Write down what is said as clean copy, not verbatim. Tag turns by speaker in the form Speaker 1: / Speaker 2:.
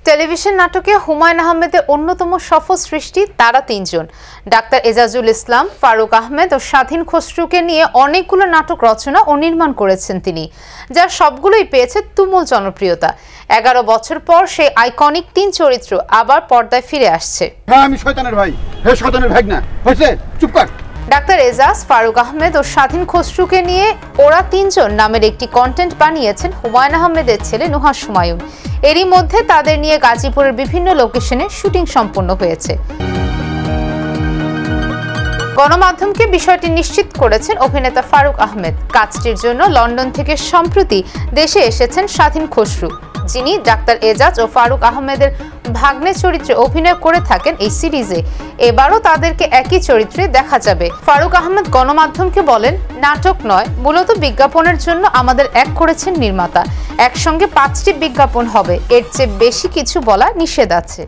Speaker 1: Television নাটকে হুমায়ুন আহমেদের অন্যতম সফল সৃষ্টি তারা তিনজন। ডাক্তার এজাজুল ইসলাম, ফারুক আহমেদ ও স্বাধীন খসরুকে নিয়ে অনেকগুলো নাটক রচনা ও নির্মাণ করেছেন তিনি, যার সবগুলোই পেয়েছে তুমুল জনপ্রিয়তা। 11 বছর পর সেই আইকনিক তিন চরিত্র আবার পর্দায় ফিরে আসছে।
Speaker 2: আমি শয়তানের ভাই, হে শয়তানের ভাগনা, হয়েছে চুপ কর।
Speaker 1: ডাক্তার এজাজ, ফারুক আহমেদ ও স্বাধীন খসরুকে নিয়ে ওরা তিনজন নামের একটি কন্টেন্ট বানিয়েছেন হুমায়ুন আহমেদের ছেলে নুহাশ হুমায়ুন। এরই মধ্যে তাদের নিয়ে গাজীপুরের বিভিন্ন লোকেশনে শুটিং সম্পন্ন হয়েছে। গণমাধ্যমকে বিষয়টি নিশ্চিত করেছেন অভিনেতা ফারুক আহমেদ। কাজটির জন্য লন্ডন থেকে সম্প্রতি দেশে এসেছেন স্বাধীন খসরু, যিনি ডাক্তার এজাজ ও ফারুক আহমেদের ভাগ্নে চরিত্রে অভিনয় করে থাকেন এই সিরিজে। এবারও তাদেরকে একই চরিত্রে দেখা যাবে। ফারুক আহমেদ গণমাধ্যমকে বলেন, নাটক নয়, মূলত বিজ্ঞাপনের জন্য আমাদের এক করেছেন নির্মাতা। একসঙ্গে 5টি বিজ্ঞাপন হবে, এর চেয়ে বেশি কিছু বলা নিষেধ আছে।